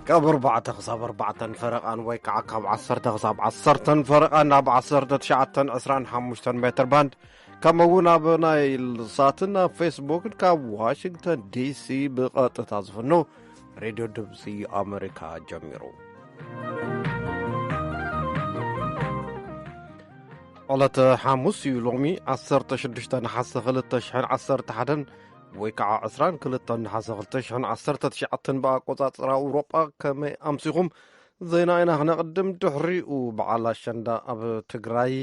ካብ 4 ክሳብ 4 ፈረቓን ወይ ከዓ ካብ 10 ክሳብ 10 ፈረቓን ናብ 1925 ሜትር ባንድ ከምኡውን ኣብ ናይል ሳትን ኣብ ፌስቡክን ካብ ዋሽንግተን ዲሲ ብቐጥታ ዝፍኖ ሬድዮ ድምፂ ኣሜሪካ ጀሚሩ ዕለተ ሓሙስ እዩ ሎሚ 16 ናሓሰ 2011 ወይ ከዓ 22 ናሓሰ 2019 ብኣቆጻጽራ ኣውሮጳ ከመይ ኣምሲኹም ዜና ኢና ክነቕድም ድሕሪኡ በዓል ኣሸንዳ ኣብ ትግራይ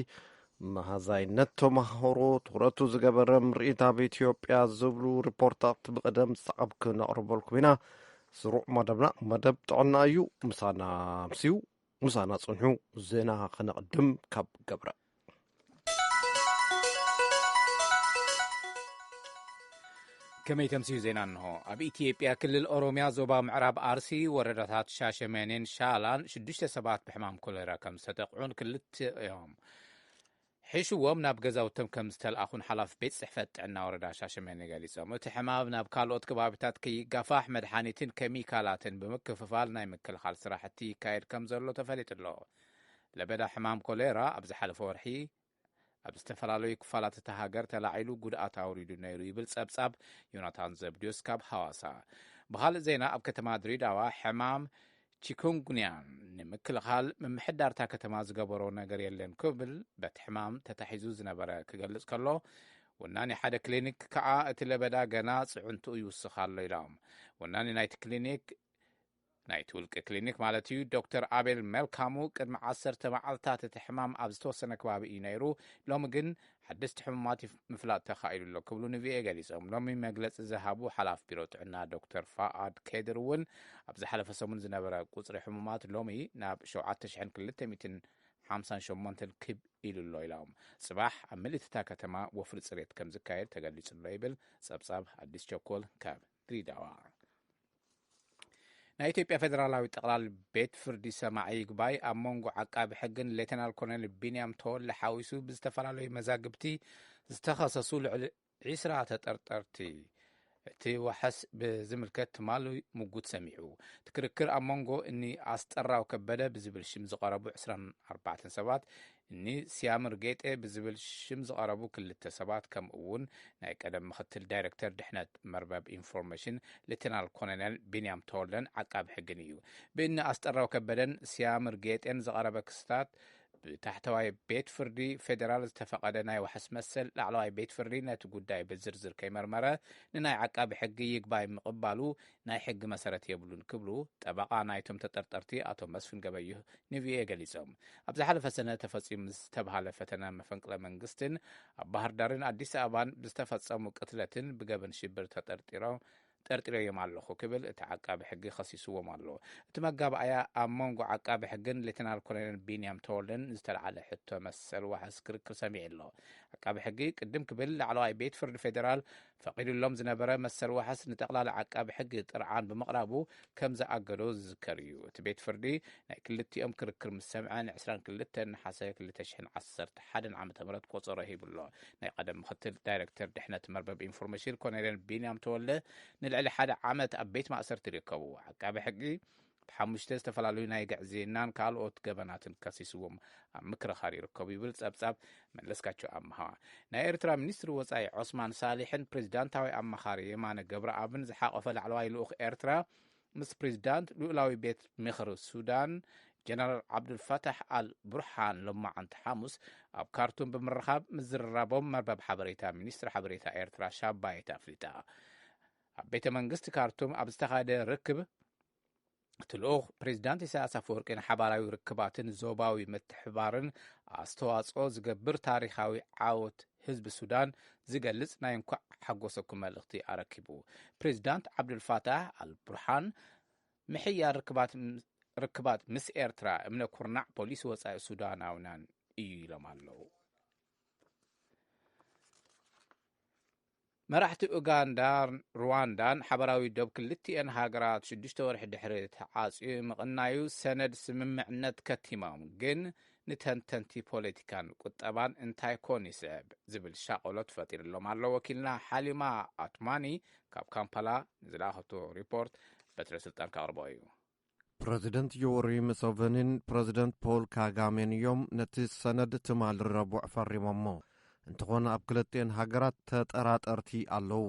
መሃዛይነት ተማህሮ ትኩረቱ ዝገበረ ምርኢት ኣብ ኢትዮጵያ ዝብሉ ሪፖርታት ብቅደም ሰዓብ ክነቕርበልኩም ኢና ስሩዕ መደብና መደብ ጥዕና እዩ ምሳና ምሲዩ ምሳና ጽንሑ ዜና ክነቕድም ካብ ገብረ ከመይ ተምሲዩ ዜና እንሆ ኣብ ኢትዮጵያ ክልል ኦሮሚያ ዞባ ምዕራብ ኣርሲ ወረዳታት ሻሸመኔን ሻላን 6 ሰባት ብሕማም ኮሌራ ከም ዝተጠቕዑን ክልቲኦም ሒሽዎም ናብ ገዛውቶም ከም ዝተልኣኹን ሓላፊ ቤት ጽሕፈት ጥዕና ወረዳ ሻሸመኔ ገሊጾም እቲ ሕማም ናብ ካልኦት ከባቢታት ከይጋፋሕ መድሓኒትን ኬሚካላትን ብምክፍፋል ናይ ምክልኻል ስራሕቲ ይካየድ ከም ዘሎ ተፈሊጡ ኣሎ ለበዳ ሕማም ኮሌራ ኣብ ዝሓለፈ ወርሒ ኣብ ዝተፈላለዩ ክፋላት እታ ሃገር ተላዒሉ ጉድኣት ኣውሪዱ ነይሩ ይብል ጸብጻብ ዮናታን ዘብድዮስ ካብ ሐዋሳ ብኻልእ ዜና ኣብ ከተማ ድሬዳዋ ሕማም ቺኩንጉንያን ንምክልኻል ምምሕዳርታ ከተማ ዝገበሮ ነገር የለን ክብል በቲ ሕማም ተታሒዙ ዝነበረ ክገልጽ ከሎ ወናኒ ሓደ ክሊኒክ ከዓ እቲ ለበዳ ገና ጽዕንቱ ይውስኽ ኣሎ ኢሎም ወናኒ ናይቲ ክሊኒክ ናይቲ ውልቂ ክሊኒክ ማለት እዩ ዶክተር ኣቤል መልካሙ ቅድሚ 10 መዓልታት እቲ ሕማም ኣብ ዝተወሰነ ከባቢ እዩ ነይሩ ሎሚ ግን ሓደስቲ ሕሙማት ምፍላጥ ተኻኢሉ ኣሎ ክብሉ ንቪኤ ገሊጾም ሎሚ መግለፂ ዝሃቡ ሓላፍ ቢሮ ጥዕና ዶክተር ፋኣድ ኬድር እውን ኣብ ዝሓለፈ ሰሙን ዝነበረ ቁፅሪ ሕሙማት ሎሚ ናብ 7258 ክብ ኢሉ ኣሎ ኢሎም ጽባሕ ኣብ ምልእትታ ከተማ ወፍሪ ጽሬት ከም ዝካየድ ተገሊጹ ኣሎ ይብል ጸብጻብ ኣዲስ ቸኮል ካብ ድሬዳዋ ናይ ኢትዮጵያ ፌደራላዊ ጠቅላላ ቤት ፍርዲ ሰማዒ ጉባኤ ኣብ መንጎ ዓቃቢ ሕግን ሌተናል ኮሎኔል ቢንያም ተወለ ሓዊሱ ብዝተፈላለዩ መዛግብቲ ዝተኸሰሱ ልዕሊ 20 ተጠርጠርቲ እቲ ዋሕስ ብዝምልከት ትማሉ ሙጉት ሰሚዑ ትክርክር ኣብ መንጎ እኒ ኣስጠራው ከበደ ብዝብል ሽም ዝቐረቡ 24 ሰባት እኒ ሲያምር ጌጤ ብዝብል ሽም ዝቐረቡ 2 ሰባት ከምኡ እውን ናይ ቀደም ምክትል ዳይሬክተር ድሕነት መርበብ ኢንፎርሜሽን ሌተናል ኮሎኔል ቢንያም ተወለን ዓቃቢ ሕግን እዩ ብእኒ ኣስጠራው ከበደን ሲያምር ጌጤን ዝቐረበ ክስታት ብታሕተዋይ ቤት ፍርዲ ፌደራል ዝተፈቐደ ናይ ዋሕስ መሰል ላዕለዋይ ቤት ፍርዲ ነቲ ጉዳይ ብዝርዝር ከይመርመረ ንናይ ዓቃቢ ሕጊ ይግባይ ምቕባሉ ናይ ሕጊ መሰረት የብሉን ክብሉ ጠበቓ ናይቶም ተጠርጠርቲ ኣቶ መስፍን ገበይሁ ንቪኤ ገሊጾም ኣብ ዝሓለፈ ሰነ ተፈጺሙ ዝተባሃለ ፈተና መፈንቅለ መንግስትን ኣብ ባህር ዳርን ኣዲስ ኣበባን ብዝተፈጸሙ ቅትለትን ብገበን ሽብር ጠርጢሮም ኣለኹ ክብል እቲ ዓቃቢ ሕጊ ኸሲስዎም ኣሎ እቲ መጋባእያ ኣብ መንጎ ዓቃቢ ሕግን ሌተናል ኮሎኔል ቢንያም ተወልደን ዝተለዓለ ሕቶ መሰል ዋሕስ ክርክር ሰሚዕ ኣሎ ዓቃቢ ሕጊ ቅድም ክብል ላዕለዋይ ቤት ፍርዲ ፌደራል ፈቒዱሎም ዝነበረ መሰል ዋሕስ ንጠቕላላ ዓቃቢ ሕጊ ጥርዓን ብምቕራቡ ከም ዝኣገዶ ዝዝከር እዩ እቲ ቤት ፍርዲ ናይ ክልቲኦም ክርክር ምስ ሰምዐ 22 ናሓሰ 2011 ዓ.ም ቆፀሮ ሂብሎ ናይ ቀደም ምክትል ዳይሬክተር ድሕነት መርበብ ኢንፎርሜሽን ኮሎኔል ቢንያም ተወለ ንልዕሊ 1 ዓመት ኣብ ቤት ማእሰርቲ ይርከቡ ዓቃቢ ሕጊ ብሓሙሽተ ዝተፈላለዩ ናይ ግዕዜናን ካልኦት ገበናትን ከሲስዎም ኣብ ምክርኻር ይርከቡ ይብል ጸብጻብ መለስካቸው ኣምሃ ናይ ኤርትራ ሚኒስትሪ ወጻኢ ዑስማን ሳሊሕን ፕሬዚዳንታዊ ኣማኻሪ የማነ ገብረኣብን ዝሓቆፈ ላዕለዋይ ልኡኽ ኤርትራ ምስ ፕሬዚዳንት ልኡላዊ ቤት ምክሪ ሱዳን ጀነራል ዓብዱልፈታሕ አልቡርሃን ሎማዓንቲ ሓሙስ ኣብ ካርቱም ብምርኻብ ምዝርራቦም መርበብ ሓበሬታ ሚኒስትሪ ሓበሬታ ኤርትራ ሻባይት ኣፍሊጣ ኣብ ቤተ መንግስቲ ካርቱም ኣብ ዝተኻየደ ርክብ እቲ ልኡኽ ፕሬዚዳንት ኢሳያስ አፈወርቂ ሓባራዊ ርክባትን ዞባዊ ምትሕባርን ኣስተዋጽኦ ዝገብር ታሪኻዊ ዓወት ህዝቢ ሱዳን ዝገልጽ ናይ እንኳዕ ሓጎሰኩም መልእኽቲ ኣረኪቡ ፕሬዚዳንት ዓብዱልፈታሕ አልቡርሃን ምሕያር ርክባት ምስ ኤርትራ እምነ ኩርናዕ ፖሊስ ወጻኢ ሱዳናውያን እዩ ኢሎም ኣለዉ መራሕቲ ኡጋንዳን ሩዋንዳን ሓበራዊ ዶብ ክልቲአን ሃገራት 6 ወርሒ ድሕሪ ተዓጽዩ ምቕናዩ ሰነድ ስምምዕነት ከቲሞም ግን ንተንተንቲ ፖለቲካን ቁጠባን እንታይ ኮን ይስዕብ ዝብል ሻቆሎት ፈጢሩሎም ኣሎ ወኪልና ሓሊማ ኣትማኒ ካብ ካምፓላ ዝለኣኸቶ ሪፖርት በትረ ስልጣን ካቕርቦ እዩ ፕረዚደንት ዮዌሪ ሙሴቬኒን ፕረዚደንት ፖል ካጋሜን እዮም ነቲ ሰነድ ትማል ረቡዕ ፈሪሞሞ እንተኾነ ኣብ ክልቲአን ሃገራት ተጠራጠርቲ ኣለዉ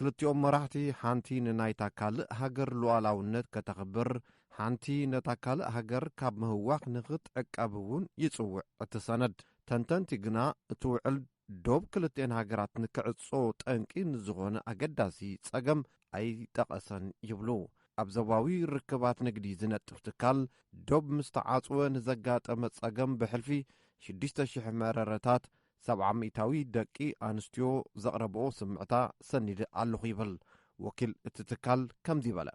ክልቲኦም መራሕቲ ሓንቲ ንናይታ ካልእ ሃገር ሉዓላውነት ከተኽብር ሓንቲ ነታ ካልእ ሃገር ካብ ምህዋኽ ንኽትዕቀብ እውን ይጽውዕ እቲ ሰነድ ተንተንቲ ግና እቲ ውዕል ዶብ ክልቲአን ሃገራት ንክዕጾ ጠንቂ ንዝኾነ ኣገዳሲ ጸገም ኣይጠቐሰን ይብሉ ኣብ ዞባዊ ርክባት ንግዲ ዝነጥፍ ትካል ዶብ ምስ ተዓጽወ ንዘጋጠመ ጸገም ብሕልፊ 6,000 መረረታት 700ታዊ ደቂ ኣንስትዮ ዘቕረብኦ ስምዕታ ሰኒድ ኣለኹ ይብል ወኪል እቲ ትካል ከምዚ በለ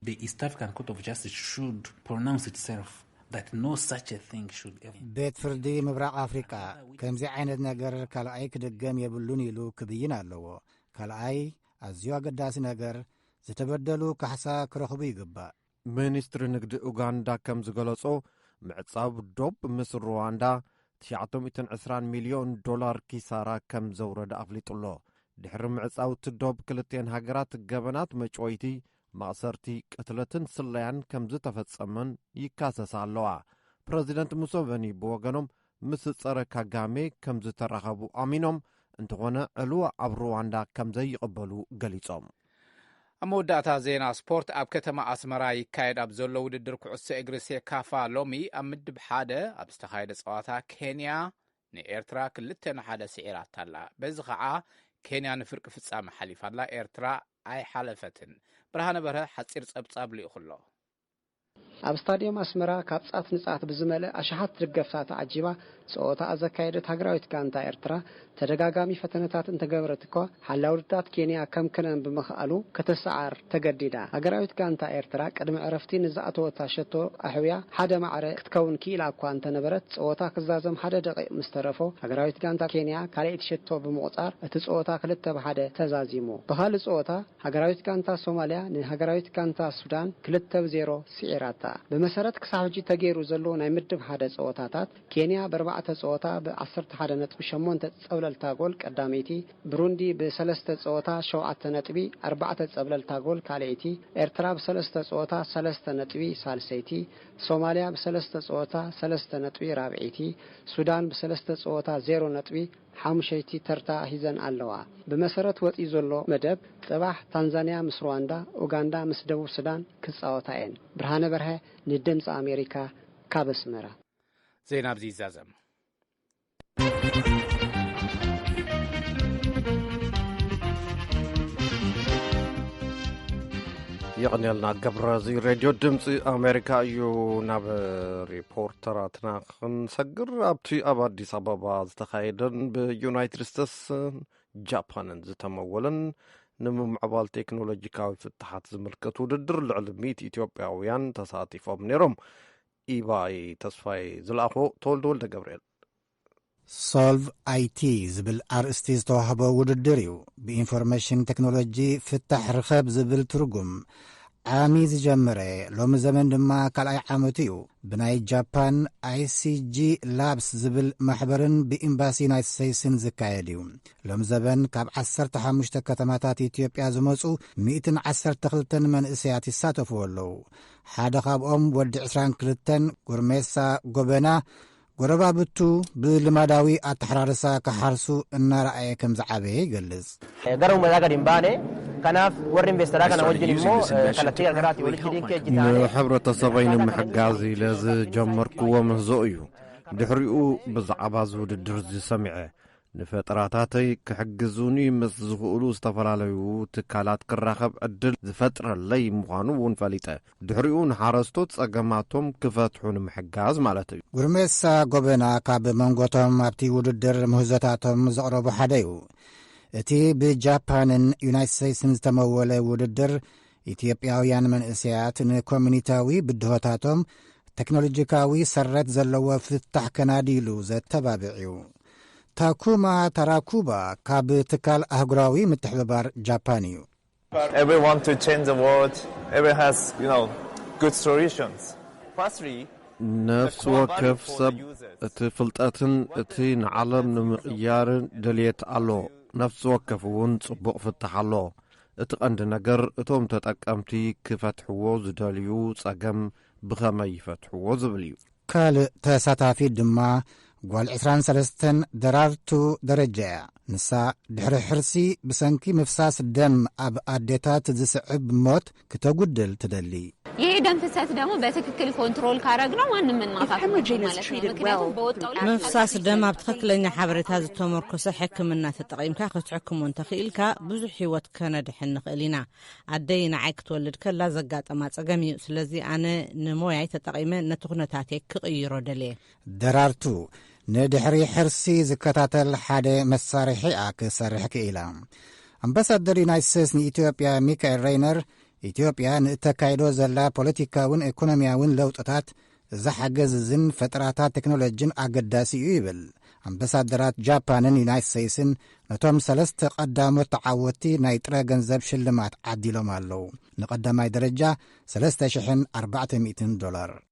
The East African Court of Justice should pronounce itself that no such a thing should ever. ቤት ፍርዲ ምብራቕ ኣፍሪቃ ከምዚ ዓይነት ነገር ካልኣይ ክድገም የብሉን ኢሉ ክብይን ኣለዎ ካልኣይ ኣዝዩ ኣገዳሲ ነገር ዝተበደሉ ካሕሳ ክረኽቡ ይግባእ ሚኒስትሪ ንግዲ ኡጋንዳ ከም ዝገለጾ ምዕጻብ ዶብ ምስ ሩዋንዳ $920 ሚልዮን ኪሳራ ከም ዘውረደ ኣፍሊጡሎ ድሕሪ ምዕጻውቲ ዶብ ክልቲአን ሃገራት ገበናት መጭወይቲ ማእሰርቲ ቅትለትን ስለያን ከም ዝተፈጸመን ይካሰሳ ኣለዋ ፕረዚደንት ሙሴቬኒ ብወገኖም ምስ ጸረ ካጋሜ ከም ዝተራኸቡ ኣሚኖም እንተኾነ ዕልዋ ኣብ ሩዋንዳ ከም ዘይቕበሉ ገሊጾም ኣብ መወዳእታ ዜና ስፖርት ኣብ ከተማ ኣስመራ ይካየድ ኣብ ዘሎ ውድድር ኩዕሶ እግሪ ሴካፋ ሎሚ ኣብ ምድብ ሓደ ኣብ ዝተኻየደ ጸዋታ ኬንያ ንኤርትራ 2-1 ስዒራታ ኣላ በዚ ከዓ ኬንያ ንፍርቂ ፍጻመ ሓሊፋላ ኤርትራ ኣይሓለፈትን ብርሃነ በርሀ ሓፂር ጸብጻብ ልኢኹሎ ኣብ ስታዲየም ኣስመራ ካብ ጻፍ ንጻት ብዝመልእ ኣሽሓት ደገፍታት ዓጂባ ጸወታ ኣዘካየደት ሃገራዊት ጋንታ ኤርትራ ተደጋጋሚ ፈተነታት እንተገበረት እኳ ሓላውድታት ኬንያ ከም ከነን ብምኽኣሉ ከተሰዓር ተገዲዳ ሃገራዊት ጋንታ ኤርትራ ቅድሚ ዕረፍቲ ንዝኣተወታ ሸቶ ኣሕውያ ሓደ ማዕረ ክትከውን ክኢላ እኳ እንተነበረት ጸወታ ክዛዘም 1 ደቂቕ ምስ ተረፎ ሃገራዊት ጋንታ ኬንያ ካልአይቲ ሸቶ ብምቁጻር እቲ ጸወታ 2-1 ተዛዚሙ ብኻልእ ጸወታ ሃገራዊት ጋንታ ሶማልያ ንሃገራዊት ጋንታ ሱዳን 2-0 ስዒራታ بمسارات كساحجي تغيرو زلو ناي مدب حدا صوتاتات كينيا ب4 صوتا ب11 نطب 8 صبللتا جول قداميتي بروندي ب3 صوتا 7 نطبي 4 صبللتا جول كاليتي ارترا ب3 صوتا 3 نطبي سالسيتي صوماليا ب3 صوتا 3 نطبي رابعيتي سودان ب3 صوتا 0 نطبي حامشيتي ترتا هيزن ኣለዋ بمسارات وطي زلو مدب صباح تنزانيا مس رواندا اوغاندا مس دبوب سودان كصاوتاين برهانه برها ندمص امريكا كابسمرا زينب زيزازم يقنيلنا قبر زي راديو دمص امريكا يو ناب ريبورتراتنا خنسقر ابتي اب اديس ابابا زتخايدن بيونايتد ستيتس جابان زتمولن نمعبال تكنولوجيكاوي فتحات زملكت وددر العلميت إثيوبياويان تساطيفهم نيروم إيباي تصفاي زلاخو تولد ولد قبريل سولف اي تي زبل ارستي زتوهبو وددريو بإنفورميشن تكنولوجي فتح رخب زبل ترقم عامي زجمري لوم زمن دما كالاي عامتيو بناي جابان اي سي جي لابس زبل محبرن بإمباسي نايت سيسن زكايديو لوم زبن كاب 15 كتماتات إثيوبيا زموصو 112 من اسياتي ساتفولو حدا خابኦም ወዲ 22 ጉርሜሳ ጎበና ጎረባብቱ ብልማዳዊ አተሐራረሳ ከሐርሱ እና ራአየ ከም ዝዓበየ ይገልጽ ገሩ መዛጋ ዲምባኔ ከናፍ ወር ኢንቨስተራ ከና ወጅኒሞ ከለቲ አገራት ወልኪዲን ከጅታኔ ሕብረተሰበይን ምሕጋዝ ለዝ ጀመርክዎ ምህዞ እዩ ድሕሪኡ ብዛዕባ ዝውድድር ዝሰምዐ ንፈጠራታተይ ክሕግዙኒ ምስ ዝኽእሉ ዝተፈላለዩ ትካላት ክራኸብ ዕድል ዝፈጥረለይ ምዃኑ እውን ፈሊጠ ድሕሪኡ ንሓረስቶት ጸገማቶም ክፈትሑ ንምሕጋዝ ማለት እዩ ጉርሜሳ ጎበና ካብ መንጎቶም ኣብቲ ውድድር ምህዞታቶም ዘቕረቡ ሓደ እዩ እቲ ብጃፓንን ዩናይትድ ስቴትስን ዝተመወለ ውድድር ኢትዮጵያውያን መንእሰያት ንኮሚኒታዊ ብድሆታቶም ቴክኖሎጂካዊ ሰረት ዘለዎ ፍታሕ ከናዲሉ ዘተባብዕዩ ታኩማ ተራኩባ ካብ ትካል አህጉራዊ ምትሕብባር ጃፓን እዩ Everyone to change the world everyone has good solutions firstly ነፍስ ወከፍ ሰብ እቲ ፍልጠትን እቲ ንዓለም ንምቕያር ድልየት ኣሎ ነፍስ ወከፍ እውን ጽቡቕ ፍትሕ ኣሎ እቲ ቀንዲ ነገር እቶም ተጠቀምቲ ክፈትሕዎ ዝደልዩ ጸገም ብኸመይ ይፈትሕዎ ዝብል እዩ ካልእ ተሳታፊ ድማ ጓል 23 ደራርቱ ደረጃ እያ ንሳ ድሕሪ ሕርሲ ብሰንኪ ምፍሳስ ደም ኣብ ኣዴታት ዝስዕብ ሞት ክተጉድል ትደሊ ይሄ ደም ፍሰት ደግሞ በትክክል ኮንትሮል ካረግነው ማንም መናፋት ማለት ነው ምፍሳስ ደም ኣብ ትክክለኛ ሓበሬታ ዝተመርኮሰ ሕክምና ተጠቂምካ ክትሕክሙ እንተኽኢልካ ብዙሕ ህይወት ከነድሕን ንኽእል ኢና ኣደይ ንዓይ ክትወልድ ከላ ዘጋጠማ ፀገም እዩ ስለዚ ኣነ ንሞያይ ተጠቂመ ነቲ ኩነታት ክቕይሮ ደልየ ደራርቱ ንድሕሪ ሕርሲ ዝከታተል ሓደ መሳርሒ ክሰርሕ ክኢላ ኣምባሳደር ዩናይትድ ስቴትስ ንኢትዮጵያ ሚካኤል ሬይነር ኢትዮጵያ ንእተካይዶ ዘላ ፖለቲካውን ኢኮኖሚያውን ለውጥታት ዝሓገዝን ፈጠራታት ቴክኖሎጂን ኣገዳሲ እዩ ይብል ኣምባሳደራት ጃፓንን ዩናይትድ ስቴትስን ነቶም 3 ቀዳሞት ተዓወቲ ናይ ጥረ ገንዘብ ሽልማት ዓዲሎም ኣለዉ ንቐዳማይ ደረጃ $3,400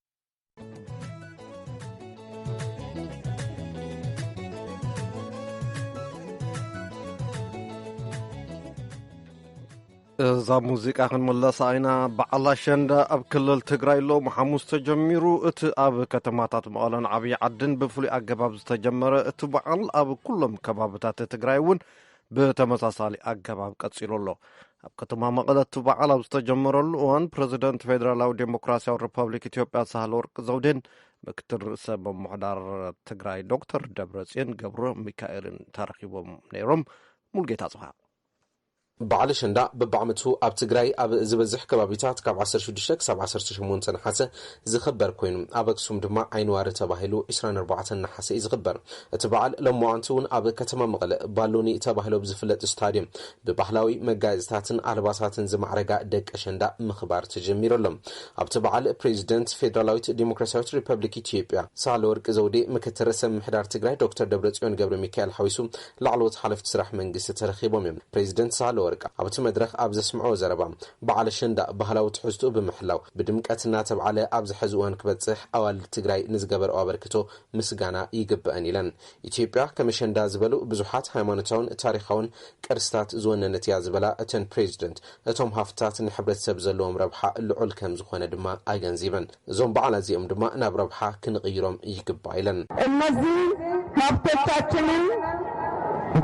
እዛ ሙዚቃ ክንመለሳ ኢና በዓል ኣሸንዳ ኣብ ክልል ትግራይ ሎም ሓሙስ ተጀሚሩ እቲ ኣብ ከተማታት መቐለን ዓብዪ ዓድን ብፍሉይ ኣገባብ ዝተጀመረ እቲ በዓል ኣብ ኩሎም ከባብታት ትግራይ እውን ብተመሳሳሊ ኣገባብ ቀፂሉ ኣሎ ኣብ ከተማ መቐለ እቲ በዓል ኣብ ዝተጀመረሉ እዋን ፕረዚደንት ፌደራላዊ ዴሞክራሲያዊ ሪፐብሊክ ኢትዮጵያ ሳህለወርቅ ዘውዴን ምክትል ርእሰ ምምሕዳር ትግራይ ዶክተር ደብረጽዮን ገብረ ሚካኤልን ተረኺቦም ነይሮም ሙልጌታ ጽሓ በዓል ኣሸንዳ በብዓመቱ ኣብ ትግራይ ኣብ ዝበዝሕ ከባቢታት ካብ 16 ክሳብ 18 ነሓሰ ዝኽበር ኮይኑ ኣብ ኣክሱም ድማ ዓይንዋሪ ተባሂሉ 24 ነሓሰ ዝኽበር እቲ በዓል ለመዋንቲ እውን ኣብ ከተማ መቐለ ባሎኒ ተባሂሉ ዝፍለጥ ስታድየም ብባህላዊ መጋየፅታትን ኣልባሳትን ዝማዕረጋ ደቂ ኣሸንዳ ምኽባር ተጀሚሩሎም ኣብቲ በዓል ፕሬዚደንት ፌደራላዊት ዲሞክራሲያዊት ሪፐብሊክ ኢትዮጵያ ሳህለወርቅ ዘውዴ ምክትል ርእሰ ምምሕዳር ትግራይ ዶክተር ደብረጽዮን ገብረ ሚካኤል ሓዊሱ ላዕለዎት ሓለፍቲ ስራሕ መንግስቲ ተረኺቦም እዮም ፕሬዚደንት ሳህለወርቅ ኣብቲ መድረኽ ኣብ ዘስምዖ ዘረባ በዓል ኣሸንዳ ባህላዊ ትሕዝትኡ ብምሕላው ብድምቀትና ተብዓለ ኣብ ዝሕዚ እዋን ክበፅሕ ኣዋልድ ትግራይ ንዝገበርኦ ኣበርክቶ ምስጋና ይግብአን ኢለን ኢትዮጵያ ከም ኣሸንዳ ዝበሉ ብዙሓት ሃይማኖታውን ታሪኻውን ቅርስታት ዝወነነት እያ ዝበላ እተን ፕሬዚደንት እቶም ሃፍትታት ንሕብረተሰብ ዘለዎም ረብሓ ልዑል ከም ዝኾነ ድማ ኣገንዚበን እዞም በዓላት እዚኦም ድማ ናብ ረብሓ ክንቕይሮም ይግባእ ኢለን እነዚህ ሃብቶቻችንን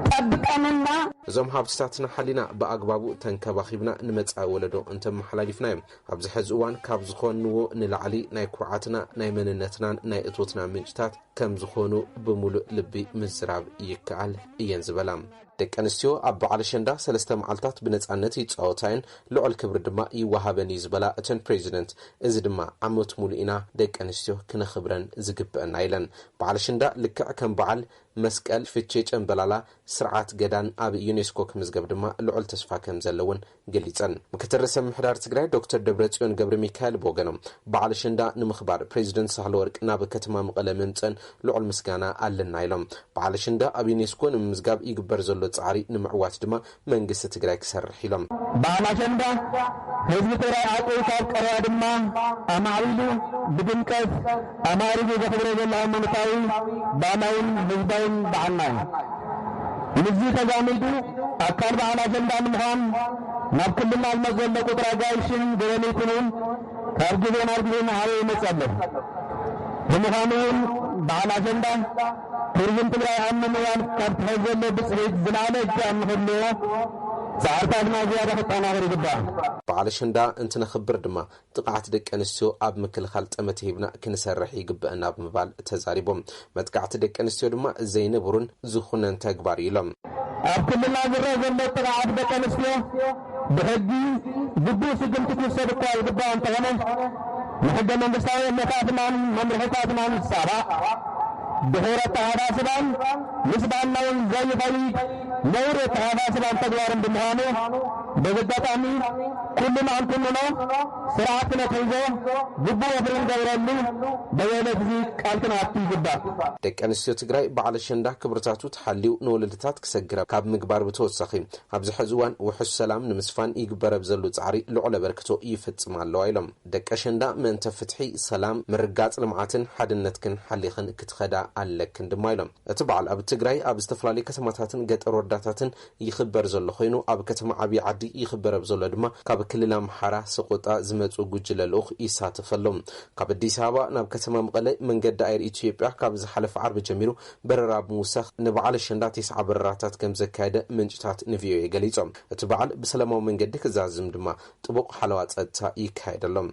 ጠብቀንና እዞም ሃብትታትና ሓሊና ብኣግባቡ ተንከባኺብና ንመጻኢ ወለዶ እንተመሓላሊፍናዮም ኣብዚ ሕዚ እዋን ካብ ዝኾንዎ ንላዕሊ ናይ ኩርዓትና ናይ መንነትናን ናይ እቶትና ምንጭታት ከም ዝኾኑ ብምሉእ ልቢ ምዝራብ ይከኣል እየን ዝበላ ደቂ ኣንስትዮ ኣብ በዓል ኣሸንዳ 3 መዓልታት ብነጻነት ይጻወታየን ልዑል ክብሪ ድማ ይወሃበን ዝበላ እተን ፕሬዚደንት እዚ ድማ ዓመት ሙሉ ኢና ደቂ ኣንስትዮ ክነኽብረን ዝግብአና ኢለን በዓል ኣሸንዳ ልክዕ ከም በዓል መስቀል ፍቼ ጨንበላላ ስርዓት ገዳን ኣብ ዩኔስኮ ክምዝገብ ድማ ልዑል ተስፋ ከም ዘለውን ገሊጸን ምክትል ርእሰ ምምሕዳር ትግራይ ዶክተር ደብረጽዮን ገብረ ሚካኤል ብወገኖም በዓል ኣሸንዳ ንምኽባር ፕሬዚደንት ሳህለወርቅ ናብ ከተማ መቐለ ምምፀን ልዑል ምስጋና ኣለና ኢሎም በዓል ኣሸንዳ ኣብ ዩኔስኮ ንምዝጋብ ይግበር ዘሎ ጻዕሪ ንምዕዋት ድማ መንግስቲ ትግራይ ክሰርሕ ኢሎም በዓል ኣሸንዳ ህዝቢ ትግራይ ኣቆይ ካብ ቀረባ ድማ ኣማዕቢሉ ብድምቀት ኣማሪጉ ዘኽብሮ ዘሎ ሃይማኖታዊ ባህላውን ህዝባውን በዓልና እዩ ንዚ ተዛሚዱ ኣካል በዓል ኣሸንዳ ንምዃን ናብ ክልልና ዝመፅ ዘሎ ቁጥር ኣጋይሽን ገበነይትን ካብ ግዜ ናብ ግዜ እናሃበ ይመፅእ ኣሎ ብምዃኑ እውን በዓል ኣሸንዳ ቱሪዝም ትግራይ ኣብ ምምዋን ካብ ትሕዝ ዘሎ ብፅሒት ዝለዓለ እጃም ንክህልዎ ጻዕርታትና ዝያዳ ክጠናኸር ይግባእ በዓል ኣሸንዳ እንትነኽብር ድማ ጥቃዓት ደቂ ኣንስትዮ ኣብ ምክልኻል ጠመት ሂብና ክንሰርሕ ይግብአና ብምባል ተዛሪቦም መጥቃዕቲ ደቂ ኣንስትዮ ድማ ዘይነብሩን ዝኹነን ተግባር ኢሎም ኣብ ክልልና ዝረአ ዘሎ ጥቃዓት ደቂ ኣንስትዮ ብሕጊ ግቡእ ስግምቲ ክውሰድ እኳ ይግባእ እንተኾነ ንሕገ መንግስታዊ እምነታትናን መምርሒታትናን ዝሳባእ ድሕረ ተሃፋስባን ምስ ባህልናውን ዘይኸይድ ነውሪ ተሃፋስባን ተግባርን ብምዃኑ በዘጋጣሚ ኩሉና እንኩንኖ ስርዓት ክነትሕዞ ግቡእ ወፍሪ ንገብረሉ በየዕለት እዚ ቃል ክንኣቱ ይግባእ ደቂ ኣንስትዮ ትግራይ በዓል ኣሸንዳ ክብርታቱ ተሓልዩ ንወለድታት ክሰግረ ካብ ምግባር ብተወሳኺ ኣብዚ ሕዚ እዋን ውሑስ ሰላም ንምስፋን ይግበረ ብዘሎ ጻዕሪ ልዑል ኣበርክቶ ይፍጽም ኣለዋ ኢሎም ደቂ ኣሸንዳ ምእንተ ፍትሒ ሰላም ምርጋጽ ልምዓትን ሓድነትክን ሓሊኽን ክትኸዳ ኣለክን ድማ ኢሎም እቲ በዓል ኣብ ትግራይ ኣብ ዝተፈላለዩ ከተማታትን ገጠር ኣወዳታትን ይኽበር ዘሎ ኮይኑ ኣብ ከተማ ዓብይ ዓዲ ይኽበር ዘሎ ድማ ካብ ክልል ኣምሓራ ሰቆጣ ዝመጹ ጉጅለ ልኡኽ ይሳተፈሎም ካብ አዲስ አበባ ናብ ከተማ መቀለ መንገዲ ኣየር ኢትዮጵያ ካብ ዝሓለፈ ዓርብ ጀሚሩ በረራ ምውሳኽ ንበዓል ኣሸንዳ 9 በረራታት ከም ዘካየደ ምንጭታት ንቪኦኤ ገሊጾም እቲ በዓል ብሰላማዊ መንገዲ ክዛዝም ድማ ጥቡቅ ሓለዋ ጸጥታ ይካየደሎም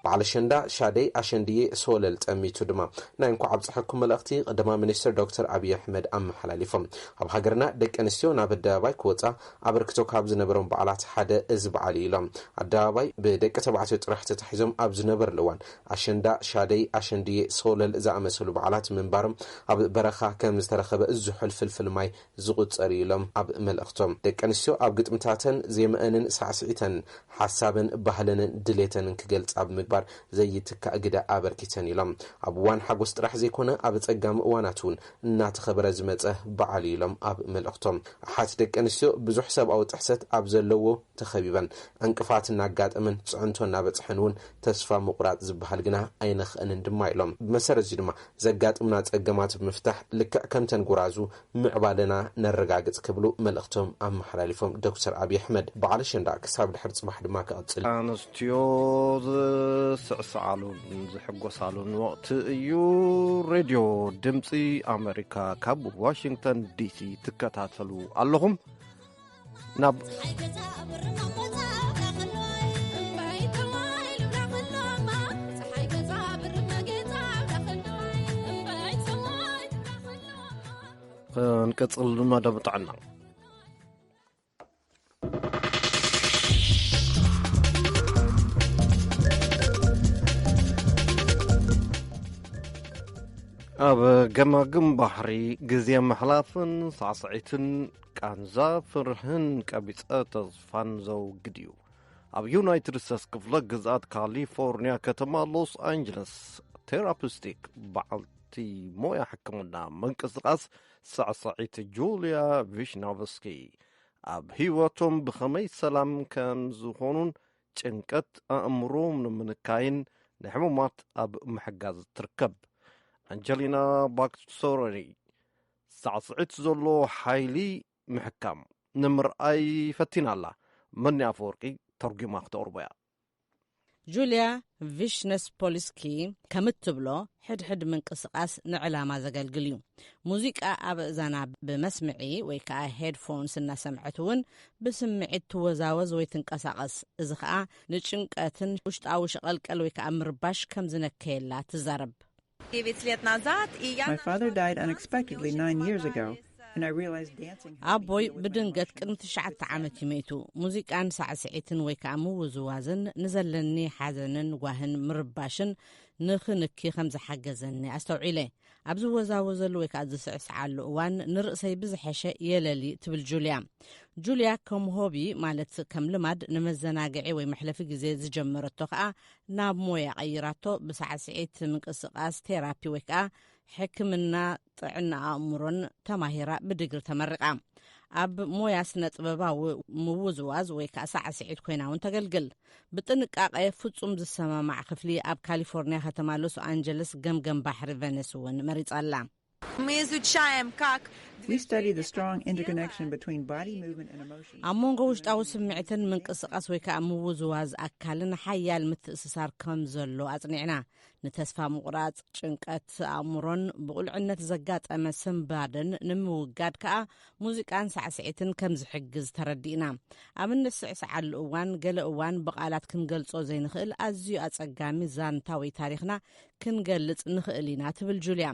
በዓል ኣሸንዳ ሻደይ ኣሸንድዬ ሶለል ጠሚቱ ድማ ናይ እንኳ ዓብጽሕኩም መልእኽቲ ቀዳማ ሚኒስትር ዶክተር አብይ አሕመድ ኣመሓላሊፎም ኣብ ሃገርና ደቂ ኣንስትዮ ናብ ኣደባባይ ክወጻ ኣበርክቶ ካብ ዝነበሮም በዓላት ሓደ እዚ በዓል ኢሎም ኣደባባይ ብደቂ ተባዕትዮ ጥራሕ ተታሒዞም ኣብ ዝነበረሉ እዋን ኣሸንዳ ሻደይ ኣሸንድዬ ሶለል ዝኣመሰሉ በዓላት ምንባሮም ኣብ በረኻ ከም ዝተረኸበ ዝሑል ፍልፍል ማይ ዝቁጸር ኢሎም ኣብ መልእኽቶም ደቂ ኣንስትዮ ኣብ ግጥምታተን ዜማአንን ሳዕስዒተን ሓሳብን ባህልንን ድሌተንን ክገልጽ ኣብ ምግባር ዘይትካእ ግደ ኣበርኪተን ኢሎም ኣብ እዋን ሓጎስ ጥራሕ ዘይኮነ ኣብ ጸጋም እዋናትን እናተኸበረ ዝመጸ በዓል ኢሎም ኣብ መልእኽቶም ኣሓት ደቂ ኣንስትዮ ብዙሕ ሰብኣዊ ጥሕሰት ኣብ ዘለዎ ተኸቢበን እንቅፋት እናጋጠመን ጽዕንቶ እናበጽሐን እውን ተስፋ ምቁራጽ ዝበሃል ግና ኣይነኽእንን ድማ ኢሎም ብመሰረት እዚ ድማ ዘጋጥምና ጸገማት ብምፍታሕ ልክዕ ከምተን ጉራዙ ምዕባለና ነረጋግጽ ክብሉ መልእኽቶም ኣመሓላሊፎም ዶክተር አብይ አሕመድ በዓል ኣሸንዳ ክሳብ ድሕሪ ጽባሕ ድማ ክቕጽል ኣንስትዮ ዝስዕስዓሉን ዝሕጎሳሉን ወቅቲ እዩ ሬድዮ ድምፂ ኣሜሪካ ካብ ዋሽንግተን ዲሲ ትከታተሉ ኣለኹም ናብ ንቅጽል መደብ ጥዕና ኣብ ገማግም ባሕሪ ግዜ መሕላፍን ሳዕስዒትን ቃንዛ ፍርህን ቀቢጸ ተስፋን ዘውግድ እዩ ኣብ ዩናይትድ ስቴትስ ክፍለ ግዝኣት ካሊፎርኒያ ከተማ ሎስ አንጀለስ ቴራፒስቲክ በዓልቲ ሞያ ሕክምና መንቅስቓስ ሳዕስዒት ጁልያ ቪሽናቭስኪ ኣብ ህይወቶም ብኸመይ ሰላም ከም ዝኾኑን ጭንቀት ኣእምሮም ንምንካይን ንሕሙማት ኣብ ምሕጋዝ ትርከብ አንጀሊና ባክሶረኒ ሳዕስዒት ዘሎ ሓይሊ ምሕካም ንምርኣይ ፈቲናላ መኒ ኣፈወርቂ ተርጊማ ክተቕርቦ እያ ጁልያ ቪሽነስፖልስኪ ከም እትብሎ ሕድሕድ ምንቅስቓስ ንዕላማ ዘገልግል እዩ ሙዚቃ ኣብ እዛና ብመስምዒ ወይ ከዓ ሄድፎንስ እናሰምዐት እውን ብስምዒት ትወዛወዝ ወይ ትንቀሳቐስ እዚ ከዓ ንጭንቀትን ውሽጣዊ ሸቐልቀል ወይ ከዓ ምርባሽ ከም ዝነከየላ ትዛረብ My father died unexpectedly 9 years ago, and I realized dancing... ኣቦይ ብድንገት ቅድሚ 9 ዓመት ይመይቱ ሙዚቃን ሳዕስዒትን ወይ ከዓ ምውዝዋዝን ንዘለኒ ሓዘንን ጓህን ምርባሽን ንኽንኪ ከም ዝሓገዘኒ ኣስተውዒለ ኣብ ዝወዛወዘሉ ወይ ከዓ ዝስዕስዓሉ እዋን ንርእሰይ ብዝሐሸ የለሊ ትብል ጁልያ ከም ሆቢ ማለት ከም ልማድ ንመዘናግዒ ወይ መሕለፊ ግዜ ዝጀመረቶ ከዓ ናብ ሞያ ቀይራቶ ብሳዕስዒት ምንቅስቓስ ቴራፒ ወይ ከዓ ሕክምና ጥዕና ኣእምሮን ተማሂራ ብድግሪ ተመሪቃ ኣብ ሞያ ስነ ጥበባዊ ምውዝዋዝ ወይ ከዓ ሳዕስዒት ኮይና እውን ተገልግል ብጥንቃቐ ፍጹም ዝሰማማዕ ክፍሊ ኣብ ካሊፎርኒያ ከተማ ሎስ አንጀለስ ገምገም ባሕሪ ቬነስ እውን መሪጻላ We study the strong interconnection between body movement and emotion. ኣብ መንጎ ውሽጣዊ ስምዒትን ምንቅስቓስ ወይ ከዓ ምውዝዋዝ ኣካልን ሓያል ምትእስሳር ከም ዘሎ ኣጽኒዕና ንተስፋ ምቁራጽ ጭንቀት ኣእምሮን ብቁልዕነት ዘጋጠመ ስምባድን ንምውጋድ ከዓ ሙዚቃን ሳዕስዒትን ከም ዝሕግዝ ተረዲእና ኣብ ንስዕስዓሉ እዋን ገለ እዋን ብቓላት ክንገልጾ ዘይንኽእል ኣዝዩ ኣጸጋሚ ዛንታ ወይ ታሪኽና ክንገልጽ ንኽእል ኢና ትብል ጁልያ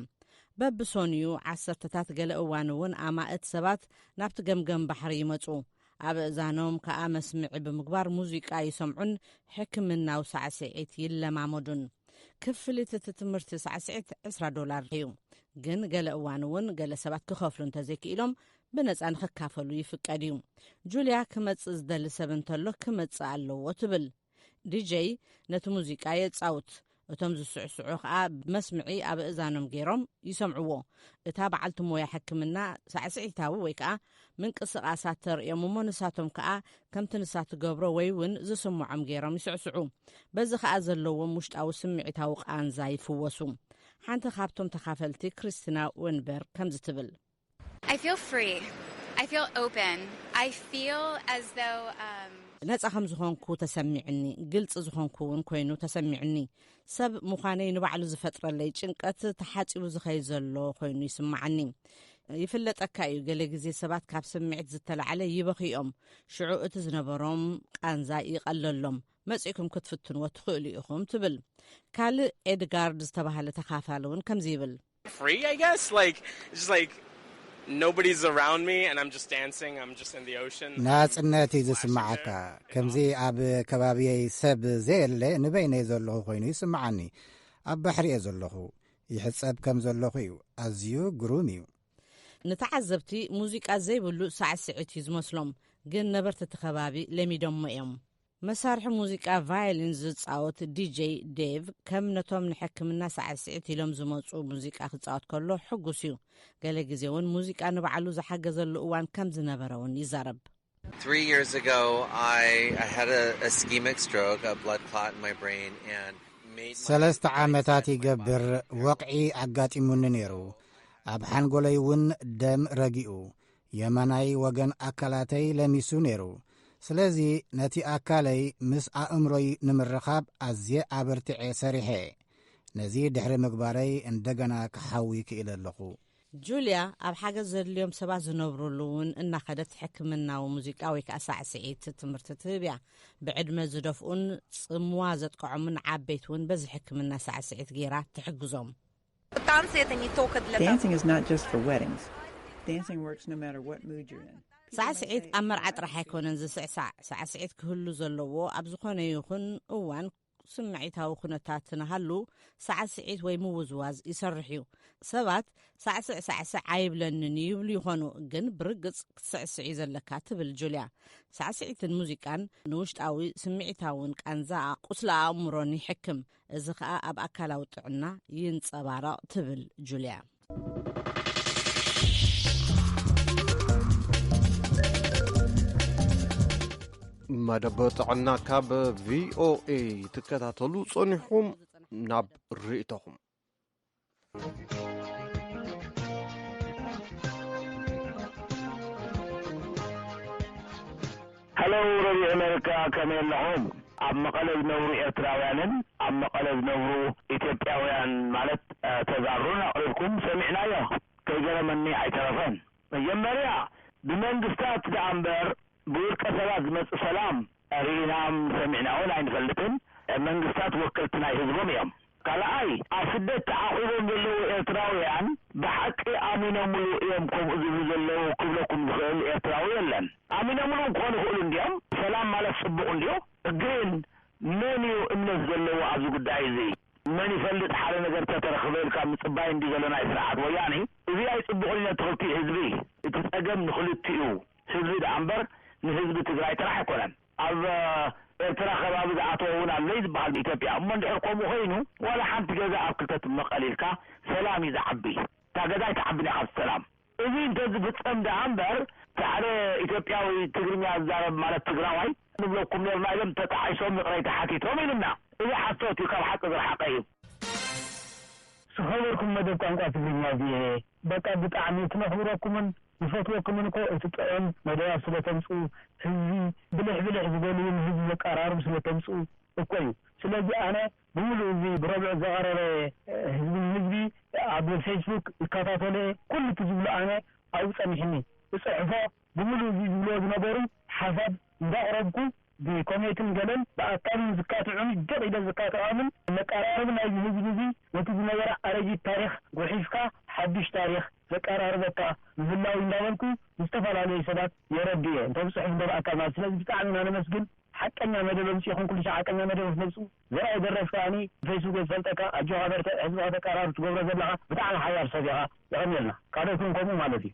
በብሶንዩ ዓሰርተታት ገለ እዋን እውን ኣማእት ሰባት ናብቲ ገምገም ባሕሪ ይመጹ ኣብ እዛኖም ከዓ መስምዒ ብምግባር ሙዚቃ ይሰምዑን ሕክምናዊ ሳዕስዒት ይለማመዱን ክፍሊት እቲ ትምህርቲ ሳዕስዒት $20 እዩ ግን ገለ እዋን እውን ገለ ሰባት ክኸፍሉ እንተዘይክኢሎም ብነፃ ንኽካፈሉ ይፍቀድ እዩ ጁልያ ክመጽእ ዝደሊ ሰብ እንተሎ ክመጽእ ኣለዎ ትብል ዲጄይ ነቲ ሙዚቃ የጻውት እቶም ዝስዕስዑ ከዓ ብመስምዒ ኣብ እዛኖም ገይሮም ይሰምዕዎ። እታ በዓልቲ ሞያ ሕክምና ሳዕስዒታዊ ወይ ከዓ ምንቅስቓሳት ተርእዮም እሞ ንሳቶም ከዓ ከምቲ ንሳት ገብሮ ወይ እውን ዝስምዖም ገይሮም ይስዕስዑ። በዚ ከዓ ዘለዎም ውሽጣዊ ስምዒታዊ ቃንዛ ይፍወሱ። ሓንቲ ካብቶም ተኻፈልቲ ክርስቲና ወንበር ከምዚ ትብል I feel free. I feel open. I feel as though ነፃ ከም ዝኾንኩ ተሰሚዕኒ፣ ግልፂ ዝኾንኩ እውን ኮይኑ ተሰሚዕኒ። ሰብ ምዃነይ ንባዕሉ ዝፈጥረለይ ጭንቀት ተሓፂቡ ዝኸይ ዘሎ ኮይኑ ይስማዓኒ። ይፍለጠካ እዩ ገለ ግዜ ሰባት ካብ ስምዒት ዝተላዕለ ይበኺኦም፣ ሽዑ እቲ ዝነበሮም ቃንዛ ይቐለሎም፣ መፂኩም ክትፍትንዎ ትኽእሉ ኢኹም ትብል። ካልእ ኤድጋርድ ዝተባሃለ ተኻፋሊ እውን ከምዚ ይብል free, I guess, like nobody's around me and I'm just dancing, I'm just in the ocean. ናጽነት ዝስማዓካ ከምዚ ኣብ ከባቢይ ሰብ ዘየለ ንበይነይ ዘለኹ ኮይኑ ይስማዓኒ። ኣብ ባሕሪ እየ ዘለኹ፣ ይሕጸብ ከም ዘለኹ እዩ። ኣዝዩ ግሩም እዩ። ንተዓዘብቲ ሙዚቃ ዘይብሉ ሳዕስዒት እዩ ዝመስሎም፣ ግን ነበርቲ እቲ ከባቢ ለሚዶሞ እዮም። መሳርሒ ሙዚቃ ቫዮሊን ዝጻወት ዲጄ ዴቭ ከም ነቶም ንሕክምና ሳዕስዒት ኢሎም ዝመፁ ሙዚቃ ክጻወት ከሎ ሕጉስ እዩ። ገለ ግዜ እውን ሙዚቃ ንባዕሉ ዝሓገዘሉ እዋን ከም ዝነበረ እውን ይዛረብ። 3 years ago, I had a ischemic stroke, a blood clot in my brain, and made 3 ዓመታት ይገብር ወቕዒ ኣጋጢሙኒ ነይሩ። ኣብ ሓንጎለይ እውን ደም ረጊኡ፣ የመናይ ወገን ኣካላተይ ለሚሱ ነይሩ። ስለዚ ነቲ ኣካለይ ምስ ኣእምሮይ ንምርኻብ ኣዝየ ኣበርቲዐ ሰሪሐ። ነዚ ድሕሪ ምግባረይ እንደገና ክሓዊ ክኢለ ኣለኹ። ጁልያ ኣብ ሓገዝ ዘድልዮም ሰባት ዝነብሩሉ እውን እናኸደት ሕክምናዊ ሙዚቃ ወይ ከዓ ሳዕስዒት ትምህርቲ ትህብ እያ። ብዕድመ ዝደፍኡን ጽምዋ ዘጥቅዖምን ዓበይቲ እውን በዚ ሕክምና ሳዕስዒት ገይራ ትሕግዞም። Dancing is not just for weddings. Dancing works no matter what mood you're in. ሳዕስዒት ኣብ መርዓ ጥራሕ ኣይኮነን ዝስዕሳዕ። ሳዕስዒት ክህሉ ዘለዎ ኣብ ዝኾነ ይኹን እዋን ስምዒታዊ ኩነታት ንሃሉ ሳዕስዒት ወይ ምውዝዋዝ ይሰርሕ እዩ። ሰባት ሳዕስዕ ኣይብለንን ይብሉ ይኾኑ፣ ግን ብርግጽ ክትስዕስዒ ዘለካ ትብል ጁልያ። ሳዕስዒትን ሙዚቃን ንውሽጣዊ ስምዒታውን ቃንዛ ቁስሊ ኣእምሮን ይሕክም፣ እዚ ከዓ ኣብ ኣካላዊ ጥዕና ይንጸባረቕ ትብል ጁልያ። መደብ ጥዕና ካብ ቪኦኤ ትከታተሉ ጸኒሕኩም ናብ ርእይቶኹም። هلو ربيع أمريكا كمين لهم ኣብ መቐለ ዝነብሩ ኤርትራውያንን ኣብ መቐለ ዝነብሩ ኢትዮጵያውያን ማለት ተዛሩን ኣቕሪብኩም ሰሚዕናዮ ከይገረመኒ ኣይተረፈን። መጀመርያ ብመንግስታት ደኣ እምበር ብውልቀ ሰባት ዝመፅእ ሰላም ርኢናም ሰሚዕናውን ኣይንፈልጥን። መንግስታት ወከልቲ ናይ ህዝቦም እዮም። ካልኣይ ኣብ ስደት ተዓቂቦም ዘለዉ ኤርትራውያን ብሓቂ ኣሚኖምሉ እዮም ከምኡ ዝብሉ ዘለዉ ክብለኩም ዝኽእል ኤርትራዊ የለን። ኣሚኖምሉ ክኾኑ ይኽእሉ እንዲኦም ሰላም ማለት ጽቡቕ እንዲዮ ግን መን እዩ እምነት ዘለዎ ኣብዚ ጉዳይ እዚ? መን ይፈልጥ ሓደ ነገር ተተረኽበልካ ምጽባይ እንዲ ዘሎ ናይ ስርዓት ወያኔ እዚ ኣይጽቡቕን ኢለ ትኽልቲኡ ህዝቢ እቲ ጸገም ንኽልቲኡ ህዝቢ ደኣ እምበር ንህዝቢ ትግራይ ጥራሕ ኣይኮነን። ኣብ ኤርትራ ከባቢ ዝኣተወ እውን ኣሎ ዝበሃል ኢትዮጵያ እሞ እንድሕር ከምኡ ኮይኑ ዋላ ሓንቲ ገዛ ኣብ ክልተ ትመቐሊልካ ሰላም እዩ ዝዓቢ እታ ገዛ ይትዓቢ ናይ ካብቲ ሰላም እዚ እንተዝፍጸም ደኣ እምበር ሓደ ኢትዮጵያዊ ትግርኛ ዝዛረብ ማለት ትግራዋይ ንብለኩም ነርና ኢሎም ተጣዓይሶም ምቕረይ ተሓቲቶም ኢሉና እዚ ሓቶት እዩ ካብ ሓቂ ዝረሓቐ እዩ። ዝኸበርኩም መደብ ቋንቋ ትግርኛ ቪኦኤ በቃ ብጣዕሚ ትነኽብረኩምን ዝፈትወኩምን እኮ እቲ ጥዑም መደባት ስለ ተምፅኡ ህዝቢ ብልሕ ብልሕ ዝበልውን ህዝቢ ዘቀራርቡ ስለ ተምፅኡ እኮ እዩ። ስለዚ ኣነ ብምሉእ እዚ ብረብዕ ዘቐረበ ህዝቢ ኣብ ፌስቡክ ይከታተለ ኩሉ እቲ ዝብሎ ኣነ ኣብኡ ፀኒሕኒ እፅሕፎ ብምሉእ እዚ ዝብልዎ ዝነበሩ ሓሳብ እንዳቕረብኩ ብኮሜትን ገለን ብኣካል ዝካትዑን ደቕ ኢለ ዝካትዖምን መቀራረብ ናይ ህዝቢ እዚ ነቲ ዝነበረ ኣረጊት ታሪክ ጉሒፍካ ሓዱሽ ታሪክ ዘቀራርበካ ዝህላዊ እንዳበልኩ ዝተፈላለዩ ሰባት የረድየ እንተብፅሑ እንደብኣካል ማለት ስለዚ ብጣዕሚ ኢና ነመስግን። ሓቀኛ መደብ ምፅኢኹም ኩሉ ሓቀኛ መደብ ትመፁ ዘርአይ ደረስካኒ ፌስቡክ ዝፈልጠካ ኣጆኻ ህዝብኻ ተቀራርብ ትገብሮ ዘለካ ብጣዕሚ ሓያል ሰብ ኢኻ ይቐኒልና ካልኦትኩም ከምኡ ማለት እዩ።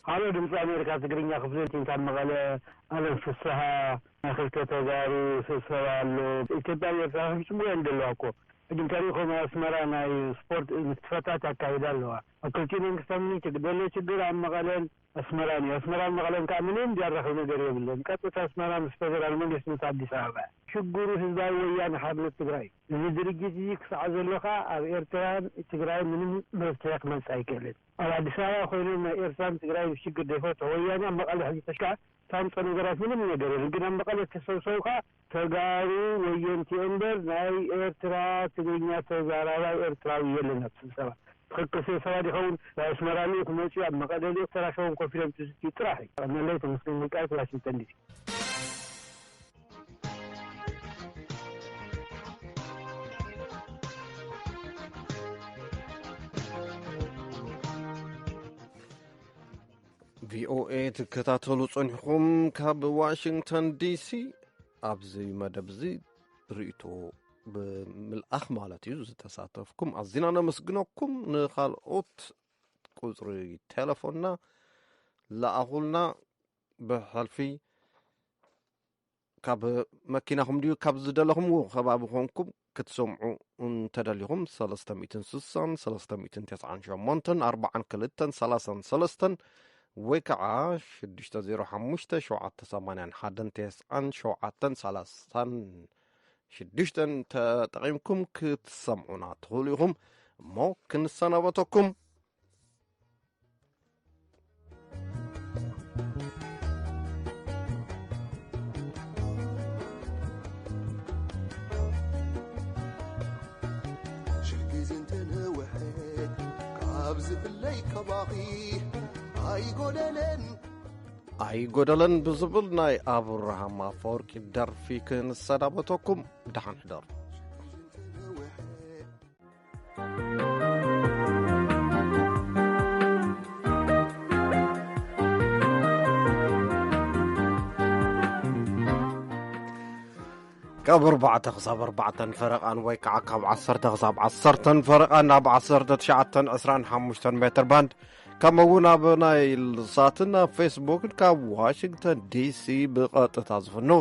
هذا دمس أمريكا تقرينيا خفلتين كان مغلا أنا فسها خلته تجاري سوالو إتباعي فهم شو يندلوكو إذن تاريخهم أسمرا ناي سبورت مستفتات كايدالوا أكلتين إنكسامني تقدر تقدر عن مغالين أسمراني مغالين كاملين جارخوا نقري بالله كاتو أسمرا مستفر المجلس متعدي سابع شجورو هزاي ويان حبل التجراي إذا درجتي كسعز اللقاء إيرتران التجراي من مرتاح من سايكلين على دسايا خيرنا إيرتران تجراي بشكل دفوت ويانا مقالة حديث تشكا تانس نقرات من نقري لكن مقالة تسوسوكا تجاري وينتي أندر ناي إيرترا تجينا تجارا إيرترا ويلا نفس السبب خلص سوادي هون اسمراني كموشي مقالة ترى شون كونفيرنس تراحي أنا ليت مسلم مكاي واشنطن دي سي VOA ትከታተሉ ጽንሕኩም ካብ ዋሽንግተን ዲሲ ኣብዚ መደብዚ ርእቶ ብምልኣኽ ማለት እዩ ዝተሳተፍኩም ኣዝና ነመስግነኩም ንኻልኦት ቁፅሪ ቴሌፎንና ለኣኹልና ብሓልፊ ካብ መኪናኹም ድዩ ካብ ዝደለኹምዎ ከባቢ ኮንኩም ክትሰምዑ እንተደሊኹም 360 398 4233 ወይ ከዓ 605-781-9736 ተጠቒምኩም ክትሰምዑና ትኽእሉ ኢኹም እሞ ክንሰናበተኩም شكيزنتنوحك كابز باللي كباقي ኣይጎደለን ብዝብል ናይ ኣብርሃም ኣፈወርቂ ደርፊ ክንሰናበተኩም ድሓን ሕደሩ ካብ 4 ክሳብ 4 ፈረቓን ወይ ከዓ ካብ 10 ክሳብ 10 ፈረቓን ናብ 1925 ሜትር ባንድ ከምኡውን ኣብ ናይ ሳትን ኣብ ፌስቡክን ካብ ዋሽንግተን ዲሲ ብቐጥታ ዝፍኖ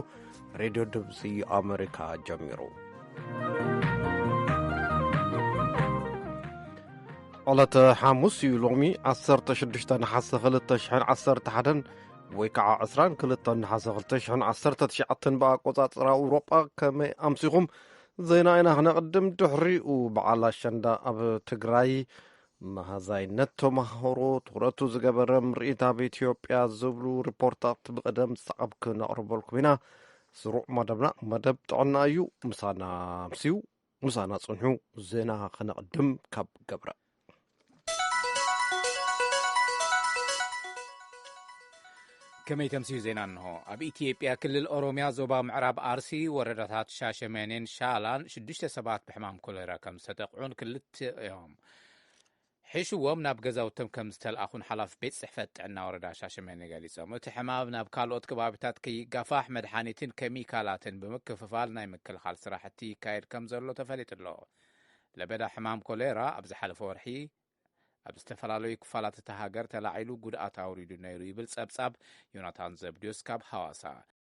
ሬድዮ ድምፂ ኣሜሪካ ጀሚሩ ዕለተ ሓሙስ እዩ ሎሚ 16 ናሓሰ 2011 ወይ ከዓ 22 ናሓሰ 2019 ብኣቆጻጽራ ኣውሮጳ ከመይ ኣምሲኹም ዜና ኢና ክነቕድም ድሕሪኡ በዓል ኣሸንዳ ኣብ ትግራይ መሃዛይነት ተማህሮ ትኩረቱ ዝገበረ ምርኢት ኣብ ኢትዮጵያ ዝብሉ ሪፖርታት ብቀደም ሰዓብ ክነቕርበልኩም ኢና ስሩዕ መደብና መደብ ጥዕና እዩ ምሳና ምሲው ምሳና ጽንሑ ዜና ክነቕድም ካብ ገብረ كمي تمسيو زينا انه اب اثيوبيا كل الاوروميا زوبا معراب ارسي وردتات شاشمانين شالان 6 سبات بحمام كوليرا كم ستقعون كلت يوم حيشوهم ناب غزاوتم كم ستلأخون حلاف بيت صحفت عنا وردا شاشماني غاليصم وتحمام ناب كالوت كبابتات كي غفاح مدحانيتين كيميكالاتن بمكففال ناي مكل خال صراحتي كايد كم زلو تفليت له لبدا حمام كوليرا ابز حلف ورحي ኣብ ዝተፈላለዩ ክፋላት እታ ሃገር ተላዒሉ ጉድኣት ኣውሪዱ ነይሩ ይብል ጸብጻብ ዮናታን ዘብድዮስ ካብ ሐዋሳ